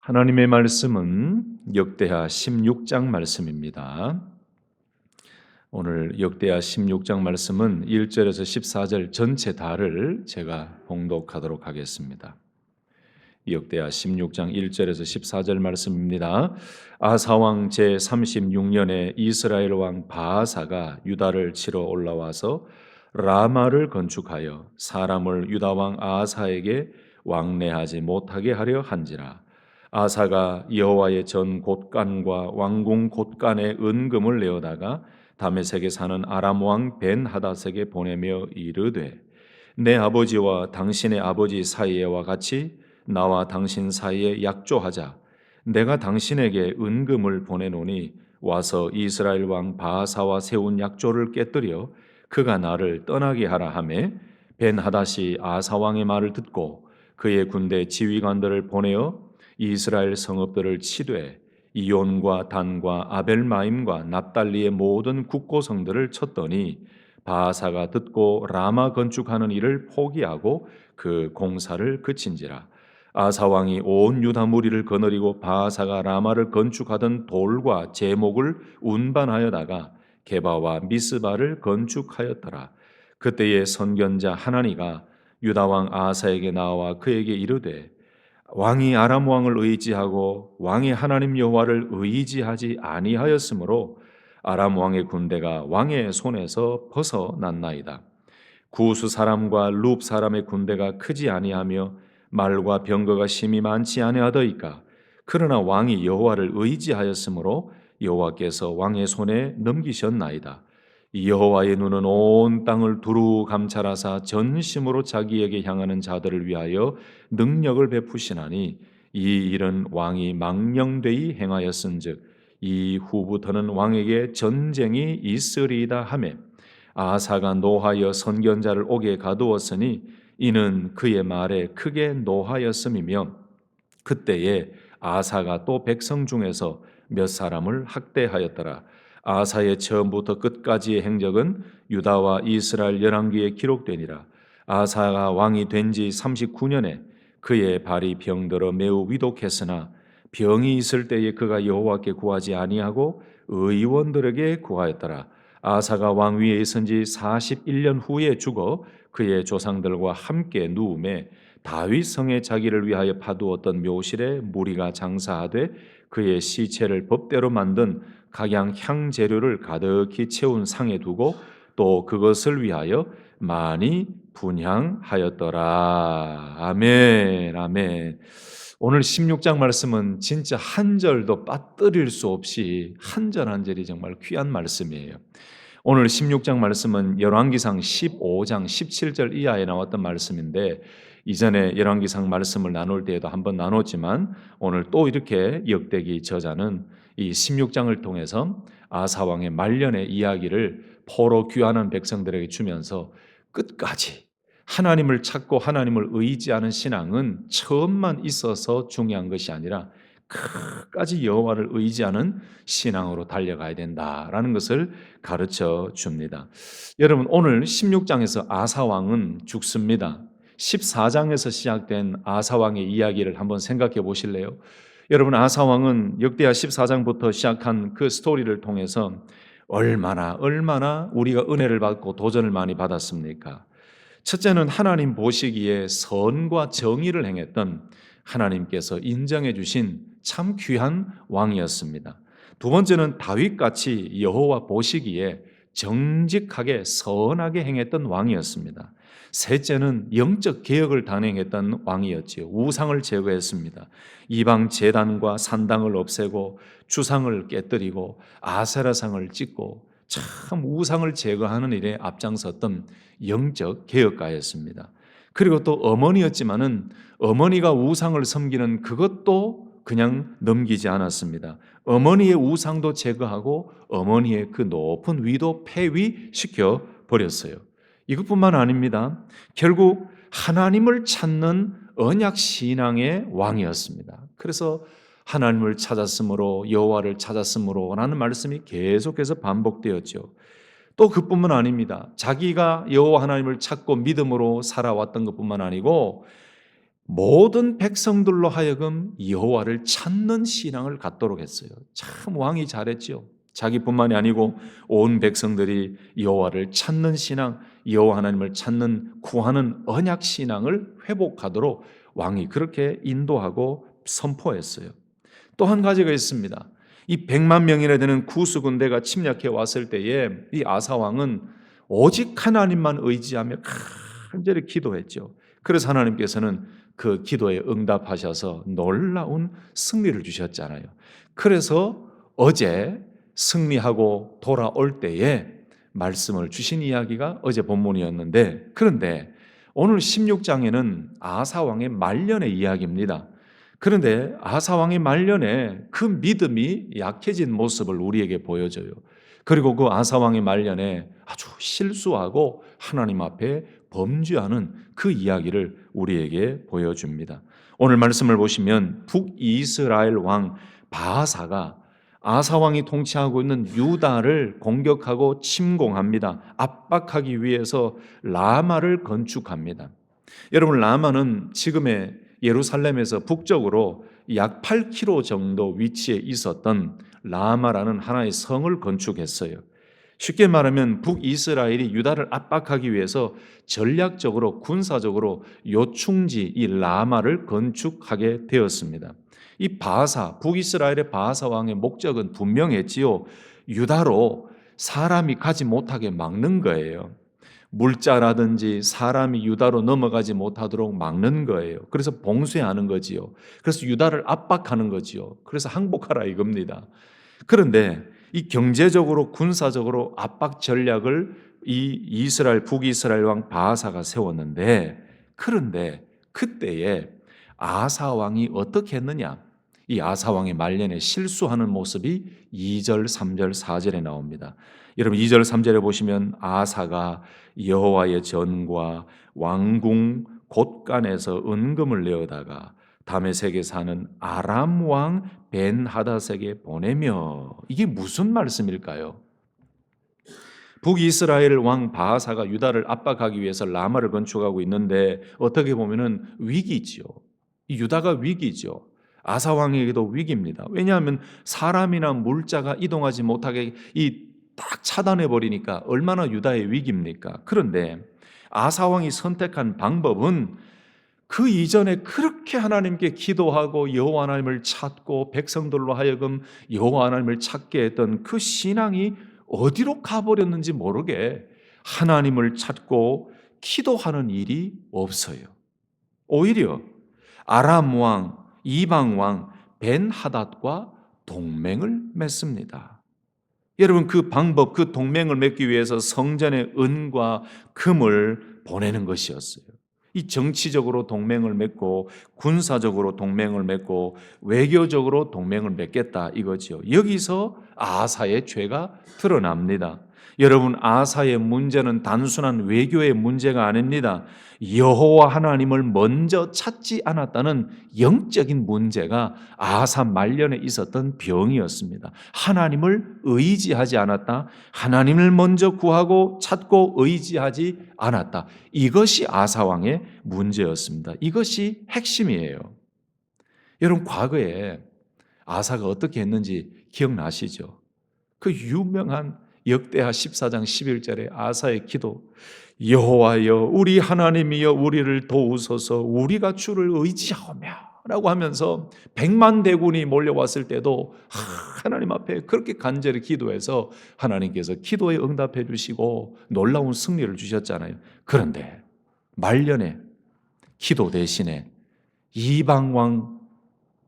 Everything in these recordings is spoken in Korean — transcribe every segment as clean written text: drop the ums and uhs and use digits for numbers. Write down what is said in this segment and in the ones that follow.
하나님의 말씀은 역대하 16장 말씀입니다. 오늘 역대하 16장 말씀은 1절에서 14절 전체 다를 제가 봉독하도록 하겠습니다. 역대하 16장 1절에서 14절 말씀입니다. 아사 왕 제36년에 이스라엘 왕 바아사가 유다를 치러 올라와서 라마를 건축하여 사람을 유다 왕 아사에게 왕래하지 못하게 하려 한지라. 아사가 여호와의 전 곳간과 왕궁 곳간에 은금을 내어다가 다메섹에 사는 아람 왕 벤하닷에게 보내며 이르되 내 아버지와 당신의 아버지 사이에와 같이 나와 당신 사이에 약조하자. 내가 당신에게 은금을 보내노니 와서 이스라엘 왕 바하사와 세운 약조를 깨뜨려 그가 나를 떠나게 하라 하매 벤하닷이 아사 왕의 말을 듣고 그의 군대 지휘관들을 보내어 이스라엘 성읍들을 치되 이온과 단과 아벨마임과 납달리의 모든 국고성들을 쳤더니 바하사가 듣고 라마 건축하는 일을 포기하고 그 공사를 그친지라. 아사 왕이 온 유다 무리를 거느리고 바하사가 라마를 건축하던 돌과 제목을 운반하여다가 게바와 미스바를 건축하였더라. 그때의 선견자 하나니가 유다 왕 아사에게 나와 그에게 이르되 왕이 아람 왕을 의지하고 왕의 하나님 여호와를 의지하지 아니하였으므로 아람 왕의 군대가 왕의 손에서 벗어났나이다. 구스 사람과 룹 사람의 군대가 크지 아니하며 말과 병거가 심히 많지 아니하더이까. 그러나 왕이 여호와를 의지하였으므로 여호와께서 왕의 손에 넘기셨나이다. 여호와의 눈은 온 땅을 두루 감찰하사 전심으로 자기에게 향하는 자들을 위하여 능력을 베푸시나니 이 일은 왕이 망령되이 행하였은즉 이후부터는 왕에게 전쟁이 있으리이다 하매 아사가 노하여 선견자를 옥에 가두었으니 이는 그의 말에 크게 노하였음이며 그때에 아사가 또 백성 중에서 몇 사람을 학대하였더라. 아사의 처음부터 끝까지의 행적은 유다와 이스라엘 열왕기에 기록되니라. 아사가 왕이 된 지 39년에 그의 발이 병들어 매우 위독했으나 병이 있을 때에 그가 여호와께 구하지 아니하고 의원들에게 구하였더라. 아사가 왕위에 있은 지 41년 후에 죽어 그의 조상들과 함께 누움에 다윗 성에 자기를 위하여 파두었던 묘실에 무리가 장사하되 그의 시체를 법대로 만든 각양 향 재료를 가득히 채운 상에 두고 또 그것을 위하여 많이 분향하였더라. 아멘, 아멘. 오늘 16장 말씀은 진짜 한 절도 빠뜨릴 수 없이 한 절 한 절이 정말 귀한 말씀이에요. 오늘 16장 말씀은 열왕기상 15장 17절 이하에 나왔던 말씀인데 이전에 열왕기상 말씀을 나눌 때에도 한번 나눴지만 오늘 또 이렇게 역대기 저자는 이 16장을 통해서 아사 왕의 말년의 이야기를 포로 귀환한 백성들에게 주면서 끝까지 하나님을 찾고 하나님을 의지하는 신앙은 처음만 있어서 중요한 것이 아니라 끝까지 여호와를 의지하는 신앙으로 달려가야 된다라는 것을 가르쳐 줍니다. 여러분 오늘 16장에서 아사 왕은 죽습니다. 14장에서 시작된 아사 왕의 이야기를 한번 생각해 보실래요? 여러분 아사 왕은 역대하 14장부터 시작한 그 스토리를 통해서 얼마나 우리가 은혜를 받고 도전을 많이 받았습니까? 첫째는 하나님 보시기에 선과 정의를 행했던 하나님께서 인정해 주신 참 귀한 왕이었습니다. 두 번째는 다윗같이 여호와 보시기에 정직하게 선하게 행했던 왕이었습니다. 셋째는 영적 개혁을 단행했던 왕이었지요. 우상을 제거했습니다. 이방 제단과 산당을 없애고 주상을 깨뜨리고 아세라상을 찍고 참 우상을 제거하는 일에 앞장섰던 영적 개혁가였습니다. 그리고 또 어머니였지만은 어머니가 우상을 섬기는 그것도 그냥 넘기지 않았습니다. 어머니의 우상도 제거하고 어머니의 그 높은 위도 폐위시켜 버렸어요. 이것뿐만 아닙니다. 결국 하나님을 찾는 언약 신앙의 왕이었습니다. 그래서 하나님을 찾았으므로 여호와를 찾았으므로 라는 말씀이 계속해서 반복되었죠. 또 그뿐만 아닙니다. 자기가 여호와 하나님을 찾고 믿음으로 살아왔던 것뿐만 아니고 모든 백성들로 하여금 여호와를 찾는 신앙을 갖도록 했어요. 참 왕이 잘했죠. 자기뿐만이 아니고 온 백성들이 여호와를 찾는 신앙, 여호와 하나님을 찾는 구하는 언약 신앙을 회복하도록 왕이 그렇게 인도하고 선포했어요. 또 한 가지가 있습니다. 이 100만 명이나 되는 구수 군대가 침략해 왔을 때에 이 아사 왕은 오직 하나님만 의지하며 간절히 기도했죠. 그래서 하나님께서는 그 기도에 응답하셔서 놀라운 승리를 주셨잖아요. 그래서 어제 승리하고 돌아올 때에 말씀을 주신 이야기가 어제 본문이었는데, 그런데 오늘 16장에는 아사 왕의 말년의 이야기입니다. 그런데 아사 왕의 말년에 그 믿음이 약해진 모습을 우리에게 보여줘요. 그리고 그 아사 왕의 말년에 아주 실수하고 하나님 앞에 범죄하는 그 이야기를 우리에게 보여줍니다. 오늘 말씀을 보시면 북이스라엘 왕 바하사가 아사 왕이 통치하고 있는 유다를 공격하고 침공합니다. 압박하기 위해서 라마를 건축합니다. 여러분, 라마는 지금의 예루살렘에서 북쪽으로 약 8km 정도 위치에 있었던 라마라는 하나의 성을 건축했어요. 쉽게 말하면 북이스라엘이 유다를 압박하기 위해서 전략적으로 군사적으로 요충지 이 라마를 건축하게 되었습니다. 이 바하사, 북이스라엘의 바하사 왕의 목적은 분명했지요. 유다로 사람이 가지 못하게 막는 거예요. 물자라든지 사람이 유다로 넘어가지 못하도록 막는 거예요. 그래서 봉쇄하는 거지요. 그래서 유다를 압박하는 거지요. 그래서 항복하라 이겁니다. 그런데 이 경제적으로 군사적으로 압박 전략을 이 이스라엘 북이스라엘 왕 바하사가 세웠는데, 그런데 그때에 아사 왕이 어떻게 했느냐? 이 아사 왕의 말년에 실수하는 모습이 2절, 3절, 4절에 나옵니다. 여러분 2절, 3절에 보시면 아사가 여호와의 전과 왕궁 곳간에서 은금을 내어다가 다메섹에 사는 아람 왕 벤하닷에게 보내며, 이게 무슨 말씀일까요? 북이스라엘 왕 바하사가 유다를 압박하기 위해서 라마를 건축하고 있는데 어떻게 보면은 위기지요. 유다가 위기죠. 아사 왕에게도 위기입니다. 왜냐하면 사람이나 물자가 이동하지 못하게 딱 차단해 버리니까 얼마나 유다의 위기입니까? 그런데 아사 왕이 선택한 방법은 그 이전에 그렇게 하나님께 기도하고 여호와 하나님을 찾고 백성들로 하여금 여호와 하나님을 찾게 했던 그 신앙이 어디로 가버렸는지 모르게 하나님을 찾고 기도하는 일이 없어요. 오히려 아람 왕, 이방 왕 벤하닷과 동맹을 맺습니다. 여러분, 그 방법, 그 동맹을 맺기 위해서 성전에 은과 금을 보내는 것이었어요. 이 정치적으로 동맹을 맺고 군사적으로 동맹을 맺고 외교적으로 동맹을 맺겠다 이거죠. 여기서 아사의 죄가 드러납니다. 여러분, 아사의 문제는 단순한 외교의 문제가 아닙니다. 여호와 하나님을 먼저 찾지 않았다는 영적인 문제가 아사 말년에 있었던 병이었습니다. 하나님을 의지하지 않았다. 하나님을 먼저 구하고 찾고 의지하지 않았다. 이것이 아사 왕의 문제였습니다. 이것이 핵심이에요. 여러분, 과거에 아사가 어떻게 했는지 기억나시죠? 그 유명한 역대하 14장 11절에 아사의 기도, 여호와여 우리 하나님이여 우리를 도우소서 우리가 주를 의지하오며 라고 하면서 100만 대군이 몰려왔을 때도 하나님 앞에 그렇게 간절히 기도해서 하나님께서 기도에 응답해 주시고 놀라운 승리를 주셨잖아요. 그런데 말년에 기도 대신에 이방왕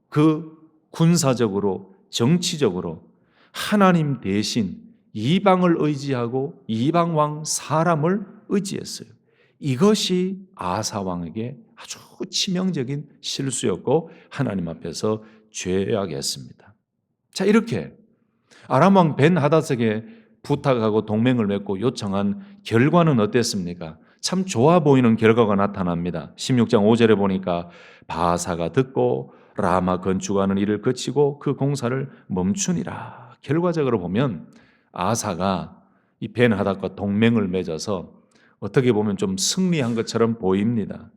그 군사적으로 정치적으로 하나님 대신 이방을 의지하고 이방왕 사람을 의지했어요. 이것이 아사 왕에게 아주 치명적인 실수였고 하나님 앞에서 죄악이었습니다. 자, 이렇게 아람 왕 벤하닷에게 부탁하고 동맹을 맺고 요청한 결과는 어땠습니까? 참 좋아 보이는 결과가 나타납니다. 16장 5절에 보니까 바하사가 듣고 라마 건축하는 일을 그치고 그 공사를 멈추니라. 결과적으로 보면 아사가 이 벤하닷과 동맹을 맺어서 어떻게 보면 좀 승리한 것처럼 보입니다.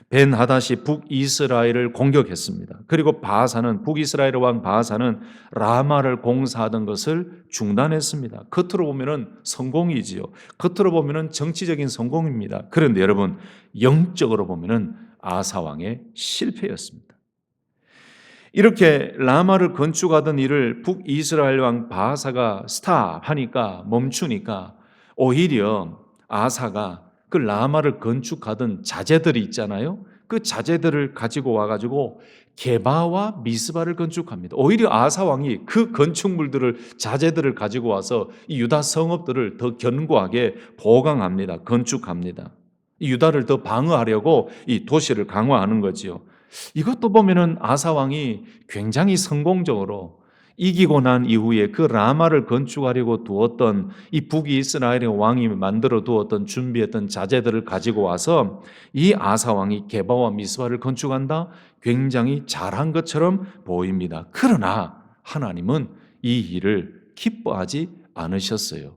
벤하닷이 북이스라엘을 공격했습니다. 그리고 바하사는 북이스라엘 왕 바하사는 라마를 공사하던 것을 중단했습니다. 겉으로 보면은 성공이지요. 겉으로 보면은 정치적인 성공입니다. 그런데 여러분 영적으로 보면은 아사 왕의 실패였습니다. 이렇게 라마를 건축하던 일을 북이스라엘 왕 바하사가 스탑하니까 멈추니까 오히려 아사가 그 라마를 건축하던 자재들이 있잖아요. 그 자재들을 가지고 와가지고 게바와 미스바를 건축합니다. 오히려 아사 왕이 그 건축물들을 자재들을 가지고 와서 이 유다 성읍들을 더 견고하게 보강합니다. 건축합니다. 이 유다를 더 방어하려고 이 도시를 강화하는 거지요. 이것도 보면은 아사 왕이 굉장히 성공적으로 이기고 난 이후에 그 라마를 건축하려고 두었던 이 북이스라엘의 왕이 만들어 두었던 준비했던 자재들을 가지고 와서 이 아사 왕이 게바와 미스바를 건축한다? 굉장히 잘한 것처럼 보입니다. 그러나 하나님은 이 일을 기뻐하지 않으셨어요.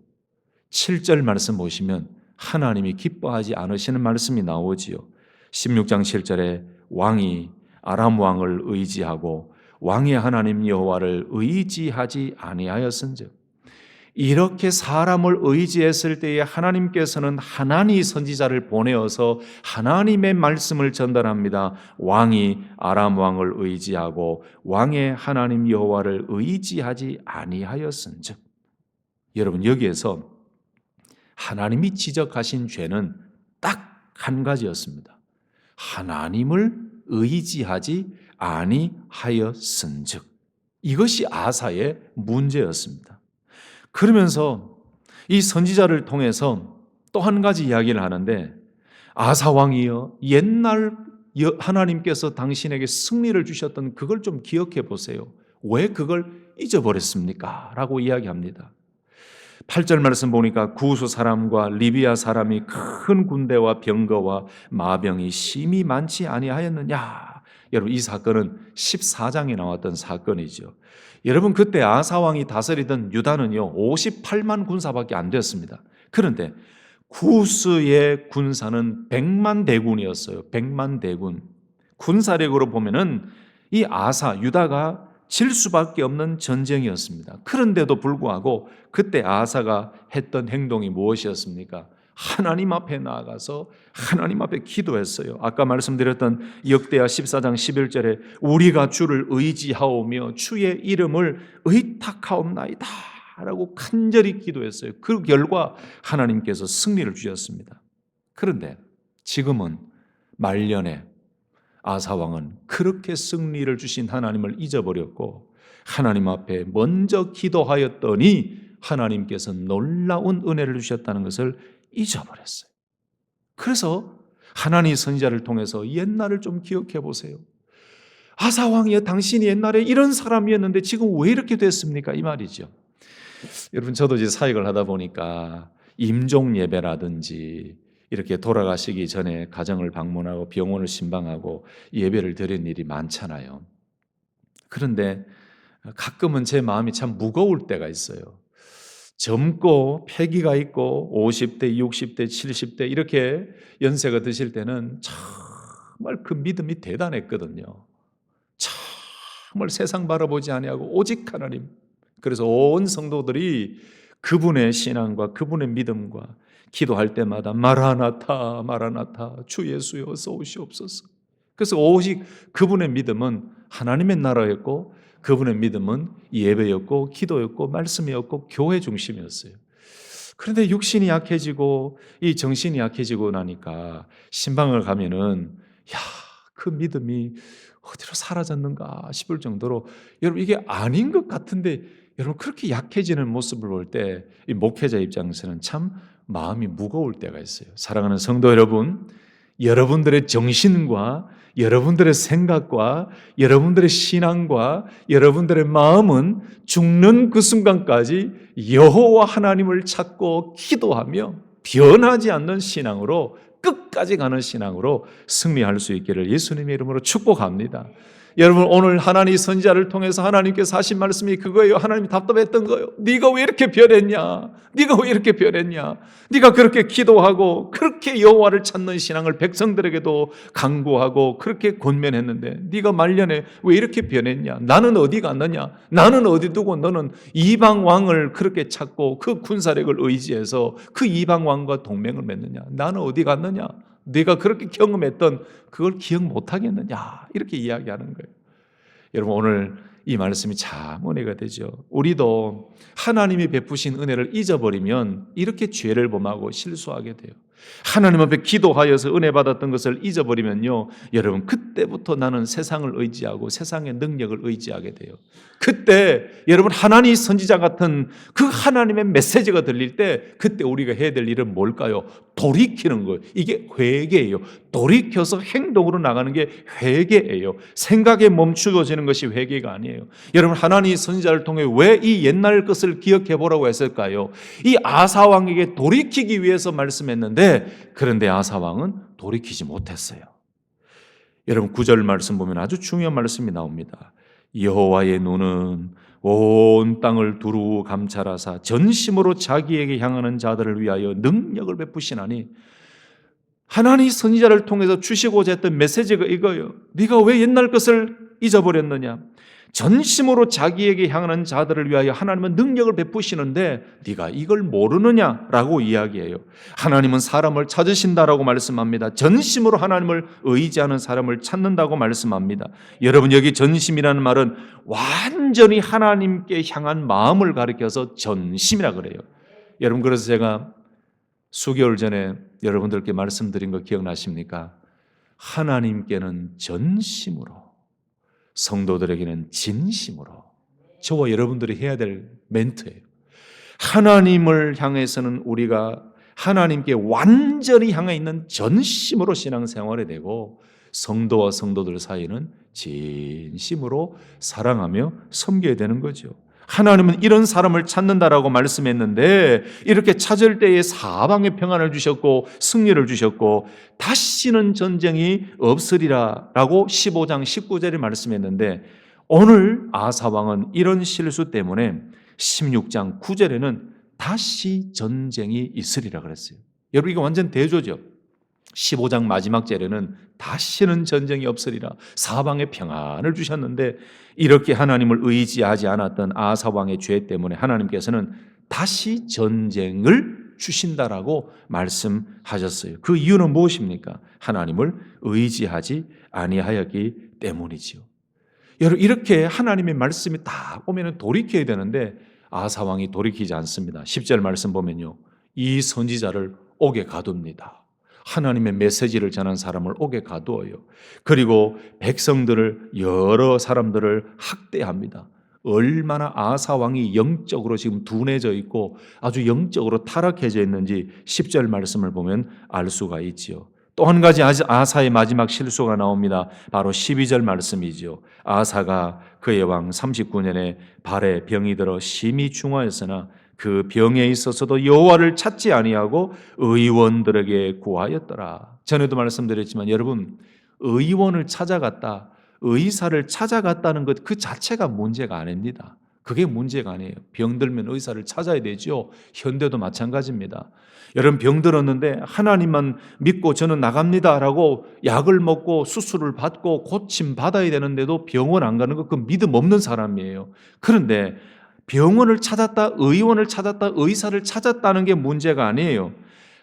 7절 말씀 보시면 하나님이 기뻐하지 않으시는 말씀이 나오지요. 16장 7절에 왕이 아람 왕을 의지하고 왕의 하나님 여호와를 의지하지 아니하였은즉, 이렇게 사람을 의지했을 때에 하나님께서는 하나니 선지자를 보내어서 하나님의 말씀을 전달합니다. 왕이 아람 왕을 의지하고 왕의 하나님 여호와를 의지하지 아니하였은즉. 여러분 여기에서 하나님이 지적하신 죄는 딱 한 가지였습니다. 하나님을 의지하지 아니하였은즉. 이것이 아사의 문제였습니다. 그러면서 이 선지자를 통해서 또 한 가지 이야기를 하는데, 아사 왕이여, 옛날 하나님께서 당신에게 승리를 주셨던 그걸 좀 기억해 보세요. 왜 그걸 잊어버렸습니까? 라고 이야기합니다. 8절 말씀 보니까 구스 사람과 리비아 사람이 큰 군대와 병거와 마병이 심히 많지 아니하였느냐. 여러분 이 사건은 14장에 나왔던 사건이죠. 여러분 그때 아사 왕이 다스리던 유다는요 58만 군사밖에 안 됐습니다. 그런데 구스의 군사는 100만 대군이었어요. 100만 대군. 군사력으로 보면은 이 아사 유다가 질 수밖에 없는 전쟁이었습니다. 그런데도 불구하고 그때 아사가 했던 행동이 무엇이었습니까? 하나님 앞에 나아가서 하나님 앞에 기도했어요. 아까 말씀드렸던 역대하 14장 11절에 우리가 주를 의지하오며 주의 이름을 의탁하옵나이다 라고 간절히 기도했어요. 그 결과 하나님께서 승리를 주셨습니다. 그런데 지금은 말년에 아사 왕은 그렇게 승리를 주신 하나님을 잊어버렸고 하나님 앞에 먼저 기도하였더니 하나님께서 놀라운 은혜를 주셨다는 것을 잊어버렸어요. 그래서 하나님 선지자를 통해서 옛날을 좀 기억해 보세요. 아사 왕이여, 당신이 옛날에 이런 사람이었는데 지금 왜 이렇게 됐습니까? 이 말이죠. 여러분 저도 이제 사역을 하다 보니까 임종 예배라든지 이렇게 돌아가시기 전에 가정을 방문하고 병원을 신방하고 예배를 드리는 일이 많잖아요. 그런데 가끔은 제 마음이 참 무거울 때가 있어요. 젊고 패기가 있고 50대, 60대, 70대 이렇게 연세가 드실 때는 정말 그 믿음이 대단했거든요. 정말 세상 바라보지 아니하고 오직 하나님. 그래서 온 성도들이 그분의 신앙과 그분의 믿음과 기도할 때마다 마라나타 마라나타 주 예수여 어서 오시옵소서. 그래서 오직 그분의 믿음은 하나님의 나라였고 그분의 믿음은 예배였고 기도였고 말씀이었고 교회 중심이었어요. 그런데 육신이 약해지고 이 정신이 약해지고 나니까 신방을 가면은 그 믿음이 어디로 사라졌는가 싶을 정도로 여러분 이게 아닌 것 같은데 여러분 그렇게 약해지는 모습을 볼 때 이 목회자 입장에서는 참 마음이 무거울 때가 있어요. 사랑하는 성도 여러분, 여러분들의 정신과 여러분들의 생각과 여러분들의 신앙과 여러분들의 마음은 죽는 그 순간까지 여호와 하나님을 찾고 기도하며 변하지 않는 신앙으로 끝까지 가는 신앙으로 승리할 수 있기를 예수님의 이름으로 축복합니다. 여러분, 오늘 하나님 선지자를 통해서 하나님께서 하신 말씀이 그거예요. 하나님이 답답했던 거예요. 네가 왜 이렇게 변했냐? 네가 왜 이렇게 변했냐? 네가 그렇게 기도하고 그렇게 여호와를 찾는 신앙을 백성들에게도 강구하고 그렇게 권면했는데 네가 말년에 왜 이렇게 변했냐? 나는 어디 갔느냐? 나는 어디 두고 너는 이방 왕을 그렇게 찾고 그 군사력을 의지해서 그 이방 왕과 동맹을 맺느냐? 나는 어디 갔느냐? 네가 그렇게 경험했던 그걸 기억 못하겠느냐? 이렇게 이야기하는 거예요. 여러분, 오늘 이 말씀이 참 은혜가 되죠. 우리도 하나님이 베푸신 은혜를 잊어버리면 이렇게 죄를 범하고 실수하게 돼요. 하나님 앞에 기도하여서 은혜 받았던 것을 잊어버리면요, 여러분, 그때부터 나는 세상을 의지하고 세상의 능력을 의지하게 돼요. 그때 여러분, 하나님 선지자 같은 그 하나님의 메시지가 들릴 때 그때 우리가 해야 될 일은 뭘까요? 돌이키는 거예요. 이게 회개예요. 돌이켜서 행동으로 나가는 게 회개예요. 생각에 멈추어지는 것이 회개가 아니에요. 여러분, 하나님 선지자를 통해 왜 이 옛날 것을 기억해 보라고 했을까요? 이 아사 왕에게 돌이키기 위해서 말씀했는데, 그런데 아사 왕은 돌이키지 못했어요. 여러분, 9절 말씀 보면 아주 중요한 말씀이 나옵니다. 여호와의 눈은 온 땅을 두루 감찰하사 전심으로 자기에게 향하는 자들을 위하여 능력을 베푸시나니, 하나님 선지자를 통해서 주시고자 했던 메시지가 이거예요. 네가 왜 옛날 것을 잊어버렸느냐? 전심으로 자기에게 향하는 자들을 위하여 하나님은 능력을 베푸시는데 네가 이걸 모르느냐라고 이야기해요. 하나님은 사람을 찾으신다라고 말씀합니다. 전심으로 하나님을 의지하는 사람을 찾는다고 말씀합니다. 여러분, 여기 전심이라는 말은 완전히 하나님께 향한 마음을 가리켜서 전심이라 그래요. 여러분, 그래서 제가 수개월 전에 여러분들께 말씀드린 거 기억나십니까? 하나님께는 전심으로, 성도들에게는 진심으로. 저와 여러분들이 해야 될 멘트예요. 하나님을 향해서는 우리가 하나님께 완전히 향해 있는 전심으로 신앙생활이 되고, 성도와 성도들 사이는 진심으로 사랑하며 섬겨야 되는 거죠. 하나님은 이런 사람을 찾는다라고 말씀했는데, 이렇게 찾을 때에 사방에 평안을 주셨고 승리를 주셨고 다시는 전쟁이 없으리라 라고 15장 19절에 말씀했는데, 오늘 아사왕은 이런 실수 때문에 16장 9절에는 다시 전쟁이 있으리라 그랬어요. 여러분, 이거 완전 대조죠. 15장 마지막 절에는 다시는 전쟁이 없으리라, 사방에 평안을 주셨는데, 이렇게 하나님을 의지하지 않았던 아사 왕의 죄 때문에 하나님께서는 다시 전쟁을 주신다라고 말씀하셨어요. 그 이유는 무엇입니까? 하나님을 의지하지 아니하였기 때문이지요. 여러분, 이렇게 하나님의 말씀이 다 오면은 돌이켜야 되는데 아사 왕이 돌이키지 않습니다. 10절 말씀 보면요, 이 선지자를 옥에 가둡니다. 하나님의 메시지를 전한 사람을 옥에 가두어요. 그리고 백성들을, 여러 사람들을 학대합니다. 얼마나 아사 왕이 영적으로 지금 둔해져 있고 아주 영적으로 타락해져 있는지 10절 말씀을 보면 알 수가 있지요. 또 한 가지 아사의 마지막 실수가 나옵니다. 바로 12절 말씀이지요. 아사가 그의 왕 39년에 발에 병이 들어 심히 중하였으나 그 병에 있어서도 여호와를 찾지 아니하고 의원들에게 구하였더라. 전에도 말씀드렸지만 여러분, 의원을 찾아갔다, 의사를 찾아갔다는 것 그 자체가 문제가 아닙니다. 그게 문제가 아니에요. 병들면 의사를 찾아야 되죠. 현대도 마찬가지입니다. 여러분, 병들었는데 하나님만 믿고 저는 나갑니다라고 약을 먹고 수술을 받고 고침 받아야 되는데도 병원 안 가는 거, 그 믿음 없는 사람이에요. 그런데 병원을 찾았다, 의원을 찾았다, 의사를 찾았다는 게 문제가 아니에요.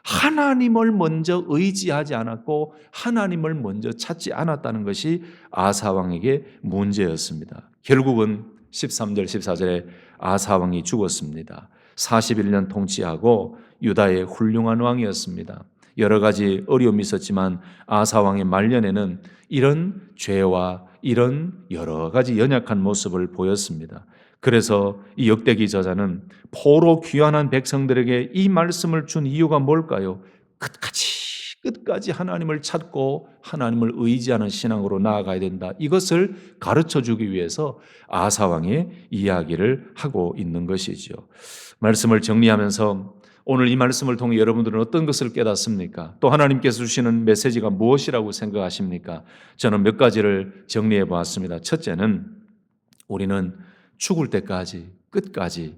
하나님을 먼저 의지하지 않았고 하나님을 먼저 찾지 않았다는 것이 아사왕에게 문제였습니다. 결국은 13절 14절에 아사왕이 죽었습니다. 41년 통치하고 유다의 훌륭한 왕이었습니다. 여러 가지 어려움이 있었지만 아사왕의 말년에는 이런 죄와 이런 여러 가지 연약한 모습을 보였습니다. 그래서 이 역대기 저자는 포로 귀환한 백성들에게 이 말씀을 준 이유가 뭘까요? 끝까지 하나님을 찾고 하나님을 의지하는 신앙으로 나아가야 된다, 이것을 가르쳐주기 위해서 아사왕의 이야기를 하고 있는 것이죠. 말씀을 정리하면서 오늘 이 말씀을 통해 여러분들은 어떤 것을 깨닫습니까? 또 하나님께서 주시는 메시지가 무엇이라고 생각하십니까? 저는 몇 가지를 정리해 보았습니다. 첫째는 우리는 죽을 때까지 끝까지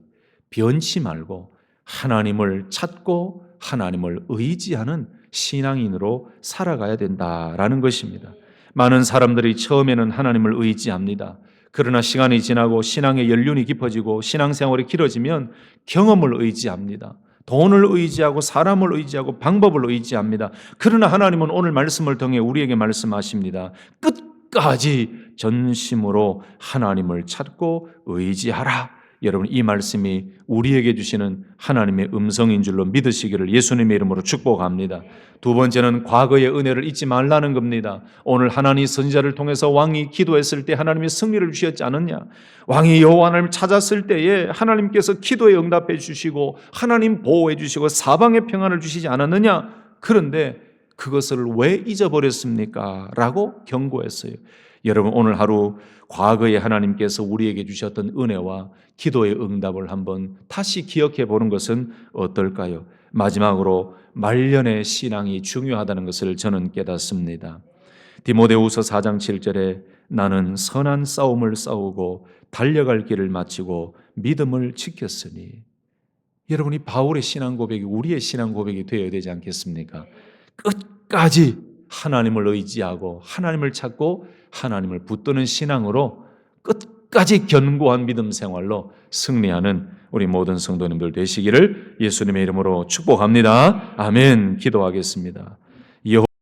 변치 말고 하나님을 찾고 하나님을 의지하는 신앙인으로 살아가야 된다라는 것입니다. 많은 사람들이 처음에는 하나님을 의지합니다. 그러나 시간이 지나고 신앙의 연륜이 깊어지고 신앙생활이 길어지면 경험을 의지합니다. 돈을 의지하고 사람을 의지하고 방법을 의지합니다. 그러나 하나님은 오늘 말씀을 통해 우리에게 말씀하십니다. 끝까지 전심으로 하나님을 찾고 의지하라. 여러분, 이 말씀이 우리에게 주시는 하나님의 음성인 줄로 믿으시기를 예수님의 이름으로 축복합니다. 두 번째는 과거의 은혜를 잊지 말라는 겁니다. 오늘 하나님 선지자를 통해서 왕이 기도했을 때 하나님이 승리를 주셨지 않느냐? 왕이 여호와 하나님을 찾았을 때에 하나님께서 기도에 응답해 주시고 하나님 보호해 주시고 사방의 평안을 주시지 않았느냐? 그런데 그것을 왜 잊어버렸습니까? 라고 경고했어요. 여러분, 오늘 하루 과거에 하나님께서 우리에게 주셨던 은혜와 기도의 응답을 한번 다시 기억해 보는 것은 어떨까요? 마지막으로 말년의 신앙이 중요하다는 것을 저는 깨닫습니다. 디모데후서 4장 7절에 나는 선한 싸움을 싸우고 달려갈 길을 마치고 믿음을 지켰으니, 여러분이 바울의 신앙 고백이 우리의 신앙 고백이 되어야 되지 않겠습니까? 끝까지 하나님을 의지하고 하나님을 찾고 하나님을 붙드는 신앙으로 끝까지 견고한 믿음 생활로 승리하는 우리 모든 성도님들 되시기를 예수님의 이름으로 축복합니다. 아멘. 기도하겠습니다.